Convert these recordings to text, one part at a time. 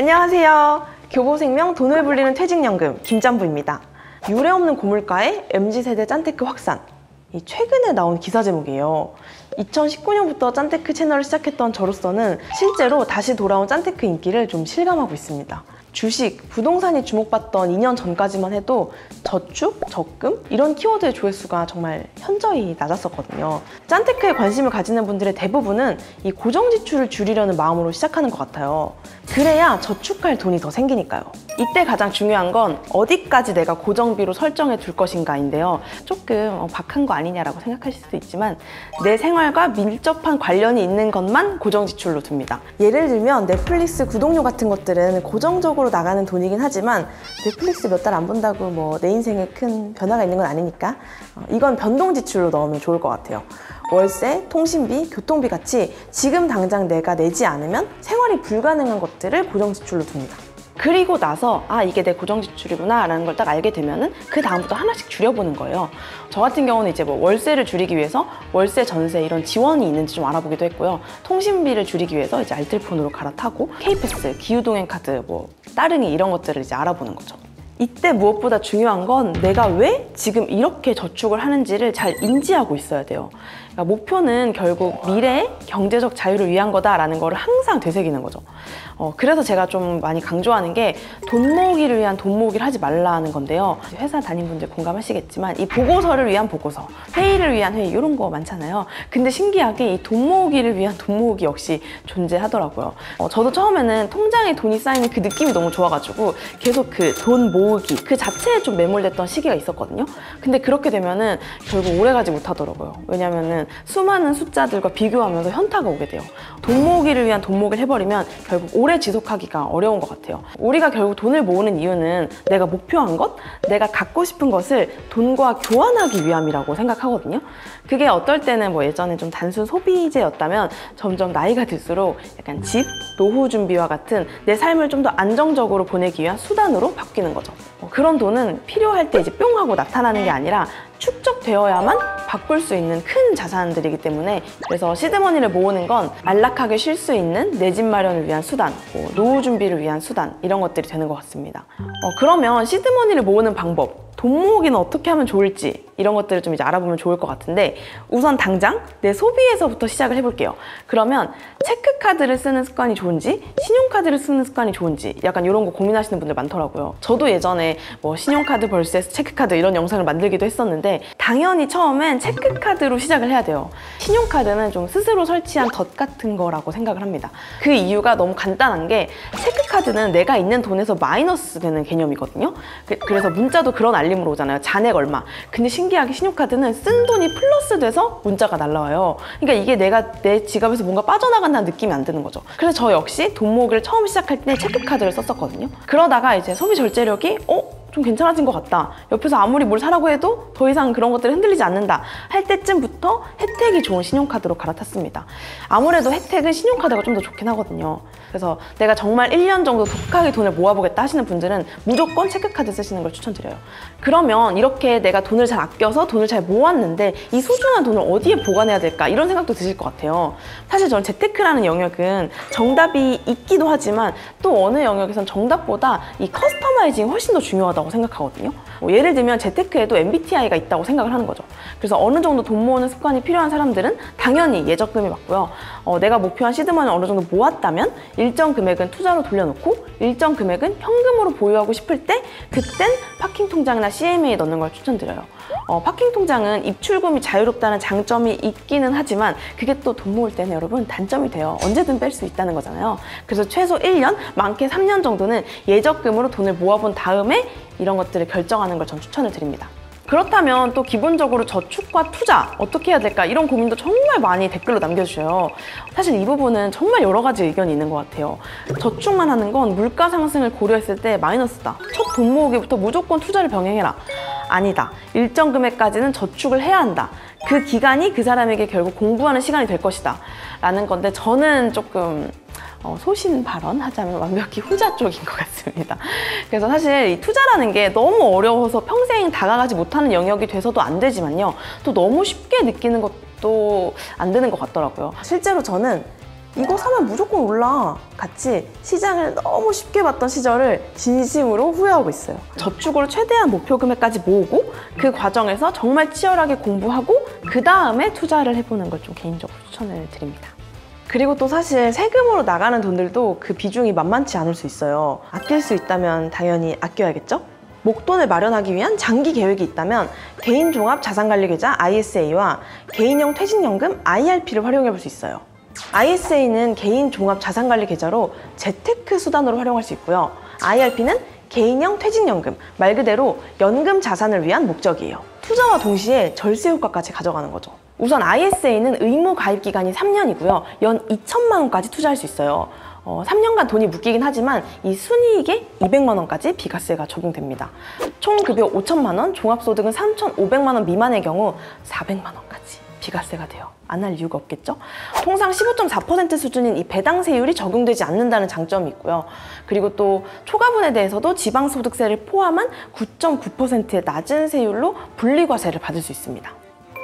안녕하세요. 교보생명 돈을 불리는 퇴직연금 김짬부입니다. 유례없는 고물가에 MZ세대 짠테크 확산. 최근에 나온 기사 제목이에요. 2019년부터 짠테크 채널을 시작했던 저로서는 실제로 다시 돌아온 짠테크 인기를 좀 실감하고 있습니다. 주식, 부동산이 주목받던 2년 전까지만 해도 저축, 적금 이런 키워드의 조회수가 정말 현저히 낮았었거든요. 짠테크에 관심을 가지는 분들의 대부분은 이 고정 지출을 줄이려는 마음으로 시작하는 것 같아요. 그래야 저축할 돈이 더 생기니까요. 이때 가장 중요한 건 어디까지 내가 고정비로 설정해 둘 것인가인데요. 조금 박한 거 아니냐라고 생각하실 수도 있지만 내 생활과 밀접한 관련이 있는 것만 고정 지출로 둡니다. 예를 들면 넷플릭스 구독료 같은 것들은 고정적으로 나가는 돈이긴 하지만 넷플릭스 몇 달 안 본다고 내 인생에 큰 변화가 있는 건 아니니까 이건 변동 지출로 넣으면 좋을 것 같아요. 월세, 통신비, 교통비 같이 지금 당장 내가 내지 않으면 생활이 불가능한 것들을 고정 지출로 둡니다. 그리고 나서 이게 내 고정 지출이구나 라는 걸 딱 알게 되면은 그 다음부터 하나씩 줄여보는 거예요. 저 같은 경우는 이제 월세를 줄이기 위해서 월세, 전세 이런 지원이 있는지 좀 알아보기도 했고요. 통신비를 줄이기 위해서 이제 알뜰폰으로 갈아타고 K패스, 기후동행 카드, 따릉이 이런 것들을 이제 알아보는 거죠. 이때 무엇보다 중요한 건 내가 왜 지금 이렇게 저축을 하는지를 잘 인지하고 있어야 돼요. 그러니까 목표는 결국 미래의 경제적 자유를 위한 거다라는 거를 항상 되새기는 거죠. 그래서 제가 좀 많이 강조하는 게 돈 모으기를 위한 돈 모으기를 하지 말라는 건데요. 회사 다닌 분들 공감하시겠지만 이 보고서를 위한 보고서, 회의를 위한 회의 이런 거 많잖아요. 근데 신기하게 이 돈 모으기를 위한 돈 모으기 역시 존재하더라고요. 저도 처음에는 통장에 돈이 쌓이는 그 느낌이 너무 좋아가지고 계속 그 돈 모으기 그 자체에 좀 매몰됐던 시기가 있었거든요. 근데 그렇게 되면은 결국 오래가지 못하더라고요. 왜냐면은 수많은 숫자들과 비교하면서 현타가 오게 돼요. 돈 모으기를 위한 돈 모으기를 해버리면 결국 오래 지속하기가 어려운 것 같아요. 우리가 결국 돈을 모으는 이유는 내가 목표한 것, 내가 갖고 싶은 것을 돈과 교환하기 위함이라고 생각하거든요. 그게 어떨 때는 예전에 좀 단순 소비재였다면 점점 나이가 들수록 약간 집, 노후 준비와 같은 내 삶을 좀 더 안정적으로 보내기 위한 수단으로 바뀌는 거죠. 그런 돈은 필요할 때 이제 뿅 하고 나타나는 게 아니라 축적되어야만 바꿀 수 있는 큰 자산들이기 때문에 그래서 시드머니를 모으는 건 안락하게 쉴 수 있는 내 집 마련을 위한 수단, 노후 준비를 위한 수단 이런 것들이 되는 것 같습니다. 그러면 시드머니를 모으는 방법, 돈 모으기는 어떻게 하면 좋을지 이런 것들을 좀 이제 알아보면 좋을 것 같은데 우선 당장 내 소비에서부터 시작을 해볼게요. 그러면 체크카드를 쓰는 습관이 좋은지 신용카드를 쓰는 습관이 좋은지 약간 이런 거 고민하시는 분들 많더라고요. 저도 예전에 신용카드 vs 체크카드 이런 영상을 만들기도 했었는데 당연히 처음엔 체크카드로 시작을 해야 돼요. 신용카드는 좀 스스로 설치한 덫 같은 거라고 생각을 합니다. 그 이유가 너무 간단한 게 체크카드는 내가 있는 돈에서 마이너스 되는 개념이거든요. 그래서 문자도 그런 알림으로 오잖아요. 잔액 얼마. 근데 신기하게 신용카드는 쓴 돈이 플러스 돼서 문자가 날라와요. 그러니까 이게 내가 내 지갑에서 뭔가 빠져나간다는 느낌이 안 드는 거죠. 그래서 저 역시 돈 모으기를 처음 시작할 때 체크카드를 썼었거든요. 그러다가 이제 소비 절제력이 좀 괜찮아진 것 같다. 옆에서 아무리 뭘 사라고 해도 더 이상 그런 것들이 흔들리지 않는다 할 때쯤부터 혜택이 좋은 신용카드로 갈아탔습니다. 아무래도 혜택은 신용카드가 좀 더 좋긴 하거든요. 그래서 내가 정말 1년 정도 독하게 돈을 모아보겠다 하시는 분들은 무조건 체크카드 쓰시는 걸 추천드려요. 그러면 이렇게 내가 돈을 잘 아껴서 돈을 잘 모았는데 이 소중한 돈을 어디에 보관해야 될까 이런 생각도 드실 것 같아요. 사실 저는 재테크라는 영역은 정답이 있기도 하지만 또 어느 영역에선 정답보다 이 커스터마이징이 훨씬 더 중요하다고 생각하거든요. 예를 들면 재테크에도 MBTI가 있다고 생각을 하는 거죠. 그래서 어느 정도 돈 모으는 습관이 필요한 사람들은 당연히 예적금이 맞고요. 내가 목표한 시드머니를 어느 정도 모았다면 일정 금액은 투자로 돌려놓고 일정 금액은 현금으로 보유하고 싶을 때 그땐 파킹 통장이나 CMA에 넣는 걸 추천드려요. 파킹 통장은 입출금이 자유롭다는 장점이 있기는 하지만 그게 또 돈 모을 때는 여러분 단점이 돼요. 언제든 뺄 수 있다는 거잖아요. 그래서 최소 1년, 많게 3년 정도는 예적금으로 돈을 모아본 다음에 이런 것들을 결정하는 걸 전 추천을 드립니다. 그렇다면 또 기본적으로 저축과 투자 어떻게 해야 될까 이런 고민도 정말 많이 댓글로 남겨주셔요. 사실 이 부분은 정말 여러 가지 의견이 있는 것 같아요. 저축만 하는 건 물가 상승을 고려했을 때 마이너스다. 첫 돈 모으기부터 무조건 투자를 병행해라. 아니다. 일정 금액까지는 저축을 해야 한다. 그 기간이 그 사람에게 결국 공부하는 시간이 될 것이다 라는 건데 저는 조금 소신 발언하자면 완벽히 후자 쪽인 것 같습니다. 그래서 사실 이 투자라는 게 너무 어려워서 평생 다가가지 못하는 영역이 돼서도 안 되지만요. 또 너무 쉽게 느끼는 것도 안 되는 것 같더라고요. 실제로 저는 이거 사면 무조건 올라 같이 시장을 너무 쉽게 봤던 시절을 진심으로 후회하고 있어요. 저축으로 최대한 목표 금액까지 모으고 그 과정에서 정말 치열하게 공부하고 그 다음에 투자를 해보는 걸 좀 개인적으로 추천을 드립니다. 그리고 또 사실 세금으로 나가는 돈들도 그 비중이 만만치 않을 수 있어요. 아낄 수 있다면 당연히 아껴야겠죠? 목돈을 마련하기 위한 장기 계획이 있다면 개인종합자산관리계좌 ISA와 개인형 퇴직연금 IRP를 활용해 볼 수 있어요. ISA는 개인종합자산관리계좌로 재테크 수단으로 활용할 수 있고요. IRP는 개인형 퇴직연금, 말 그대로 연금 자산을 위한 목적이에요. 투자와 동시에 절세 효과까지 가져가는 거죠. 우선 ISA는 의무 가입 기간이 3년이고요. 연 2천만 원까지 투자할 수 있어요. 3년간 돈이 묶이긴 하지만 이 순이익에 200만 원까지 비과세가 적용됩니다. 총 급여 5천만 원, 종합소득은 3,500만 원 미만의 경우 400만 원까지 비과세가 돼요. 안 할 이유가 없겠죠? 통상 15.4% 수준인 이 배당세율이 적용되지 않는다는 장점이 있고요. 그리고 또 초과분에 대해서도 지방소득세를 포함한 9.9%의 낮은 세율로 분리과세를 받을 수 있습니다.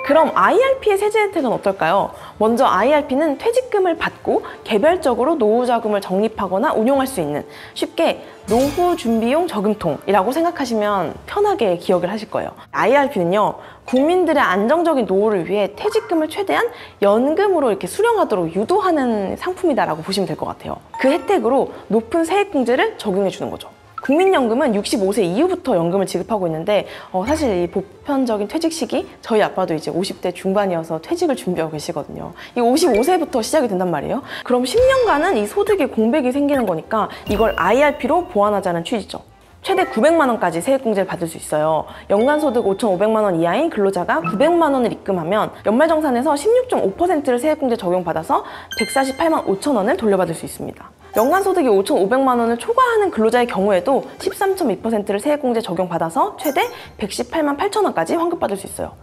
그럼 IRP의 세제 혜택은 어떨까요? 먼저 IRP는 퇴직금을 받고 개별적으로 노후자금을 적립하거나 운용할 수 있는 쉽게 노후 준비용 저금통이라고 생각하시면 편하게 기억을 하실 거예요. IRP는요, 국민들의 안정적인 노후를 위해 퇴직금을 최대한 연금으로 이렇게 수령하도록 유도하는 상품이다라고 보시면 될 것 같아요. 그 혜택으로 높은 세액공제를 적용해 주는 거죠. 국민연금은 65세 이후부터 연금을 지급하고 있는데 사실 이 보편적인 퇴직 시기 저희 아빠도 이제 50대 중반이어서 퇴직을 준비하고 계시거든요. 이 55세부터 시작이 된단 말이에요. 그럼 10년간은 이 소득에 공백이 생기는 거니까 이걸 IRP로 보완하자는 취지죠. 최대 900만 원까지 세액공제를 받을 수 있어요. 연간소득 5,500만 원 이하인 근로자가 900만 원을 입금하면 연말정산에서 16.5%를 세액공제 적용받아서 148만 5천 원을 돌려받을 수 있습니다. 연간소득이 5,500만 원을 초과하는 근로자의 경우에도 13.2%를 세액공제 적용받아서 최대 118만 8천 원까지 환급받을 수 있어요.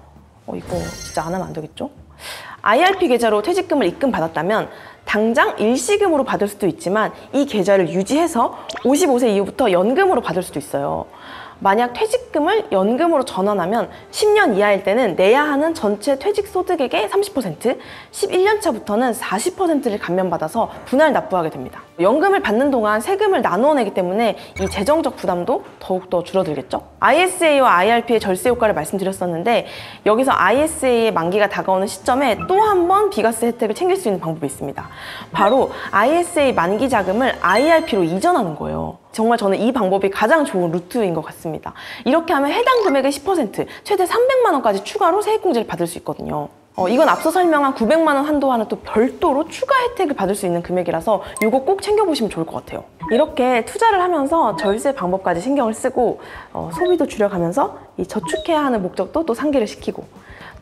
이거 진짜 안 하면 안 되겠죠? IRP 계좌로 퇴직금을 입금받았다면 당장 일시금으로 받을 수도 있지만 이 계좌를 유지해서 55세 이후부터 연금으로 받을 수도 있어요. 만약 퇴직금을 연금으로 전환하면 10년 이하일 때는 내야 하는 전체 퇴직소득액의 30%, 11년 차부터는 40%를 감면받아서 분할 납부하게 됩니다. 연금을 받는 동안 세금을 나누어 내기 때문에 이 재정적 부담도 더욱더 줄어들겠죠? ISA와 IRP의 절세 효과를 말씀드렸었는데 여기서 ISA의 만기가 다가오는 시점에 또 한 번 비과세 혜택을 챙길 수 있는 방법이 있습니다. 바로 ISA 만기 자금을 IRP로 이전하는 거예요. 정말 저는 이 방법이 가장 좋은 루트인 것 같습니다. 이렇게 하면 해당 금액의 10%, 최대 300만 원까지 추가로 세액공제를 받을 수 있거든요. 이건 앞서 설명한 900만 원 한도와는 또 별도로 추가 혜택을 받을 수 있는 금액이라서 이거 꼭 챙겨보시면 좋을 것 같아요. 이렇게 투자를 하면서 절세 방법까지 신경을 쓰고 소비도 줄여가면서 이 저축해야 하는 목적도 또 상기를 시키고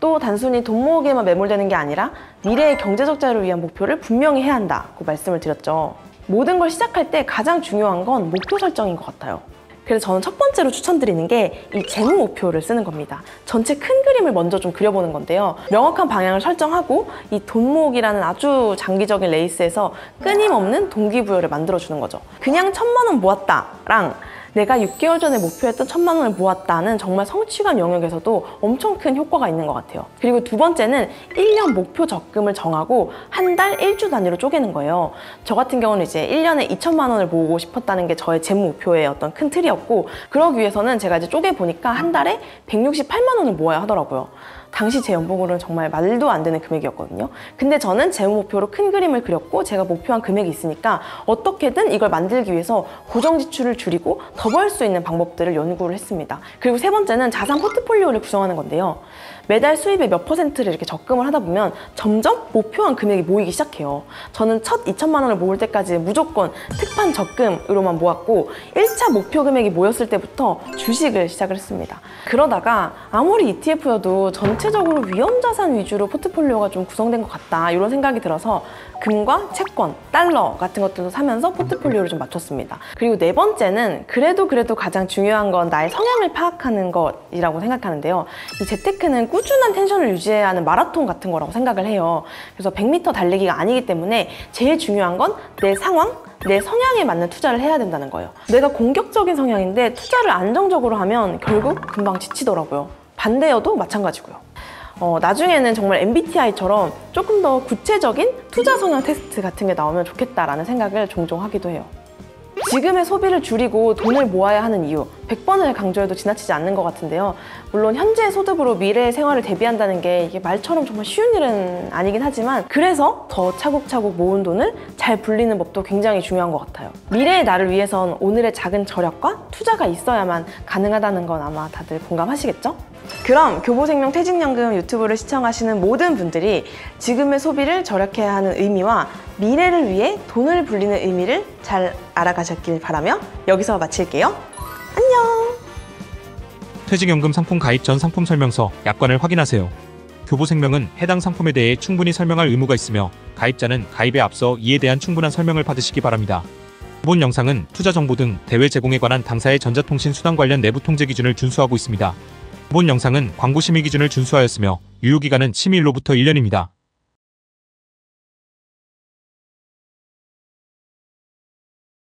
또 단순히 돈 모으기에만 매몰되는 게 아니라 미래의 경제적 자유를 위한 목표를 분명히 해야 한다고 말씀을 드렸죠. 모든 걸 시작할 때 가장 중요한 건 목표 설정인 것 같아요. 그래서 저는 첫 번째로 추천드리는 게 이 재무 목표를 쓰는 겁니다. 전체 큰 그림을 먼저 좀 그려보는 건데요. 명확한 방향을 설정하고 이 돈 모으기라는 아주 장기적인 레이스에서 끊임없는 동기부여를 만들어주는 거죠. 그냥 1,000만 원 모았다랑 내가 6개월 전에 목표했던 1,000만 원을 모았다는 정말 성취감 영역에서도 엄청 큰 효과가 있는 것 같아요. 그리고 두 번째는 1년 목표 적금을 정하고 한 달 1주 단위로 쪼개는 거예요. 저 같은 경우는 이제 1년에 2,000만 원을 모으고 싶었다는 게 저의 재무 목표의 어떤 큰 틀이었고 그러기 위해서는 제가 이제 쪼개보니까 한 달에 168만 원을 모아야 하더라고요. 당시 제 연봉으로는 정말 말도 안 되는 금액이었거든요. 근데 저는 재무 목표로 큰 그림을 그렸고 제가 목표한 금액이 있으니까 어떻게든 이걸 만들기 위해서 고정 지출을 줄이고 더 벌 수 있는 방법들을 연구를 했습니다. 그리고 세 번째는 자산 포트폴리오를 구성하는 건데요. 매달 수입의 몇 %를 이렇게 적금을 하다 보면 점점 목표한 금액이 모이기 시작해요. 저는 첫 2,000만 원을 모을 때까지 무조건 특판 적금으로만 모았고 1차 목표 금액이 모였을 때부터 주식을 시작을 했습니다. 그러다가 아무리 ETF여도 전체적으로 위험자산 위주로 포트폴리오가 좀 구성된 것 같다 이런 생각이 들어서 금과 채권, 달러 같은 것들도 사면서 포트폴리오를 좀 맞췄습니다. 그리고 네 번째는 그래도 가장 중요한 건 나의 성향을 파악하는 것이라고 생각하는데요. 이 재테크는 꾸준한 텐션을 유지해야 하는 마라톤 같은 거라고 생각을 해요. 그래서 100m 달리기가 아니기 때문에 제일 중요한 건 내 상황, 내 성향에 맞는 투자를 해야 된다는 거예요. 내가 공격적인 성향인데 투자를 안정적으로 하면 결국 금방 지치더라고요. 반대여도 마찬가지고요. 나중에는 정말 MBTI처럼 조금 더 구체적인 투자 성향 테스트 같은 게 나오면 좋겠다라는 생각을 종종 하기도 해요. 지금의 소비를 줄이고 돈을 모아야 하는 이유 100번을 강조해도 지나치지 않는 것 같은데요. 물론 현재의 소득으로 미래의 생활을 대비한다는 게 이게 말처럼 정말 쉬운 일은 아니긴 하지만 그래서 더 차곡차곡 모은 돈을 잘 불리는 법도 굉장히 중요한 것 같아요. 미래의 나를 위해선 오늘의 작은 절약과 투자가 있어야만 가능하다는 건 아마 다들 공감하시겠죠? 그럼 교보생명 퇴직연금 유튜브를 시청하시는 모든 분들이 지금의 소비를 절약해야 하는 의미와 미래를 위해 돈을 불리는 의미를 잘 알아가셨길 바라며 여기서 마칠게요. 안녕! 퇴직연금 상품 가입 전 상품 설명서, 약관을 확인하세요. 교보생명은 해당 상품에 대해 충분히 설명할 의무가 있으며 가입자는 가입에 앞서 이에 대한 충분한 설명을 받으시기 바랍니다. 본 영상은 투자 정보 등 대외 제공에 관한 당사의 전자통신 수단 관련 내부 통제 기준을 준수하고 있습니다. 본 영상은 광고 심의 기준을 준수하였으며 유효기간은 심의일로부터 1년입니다.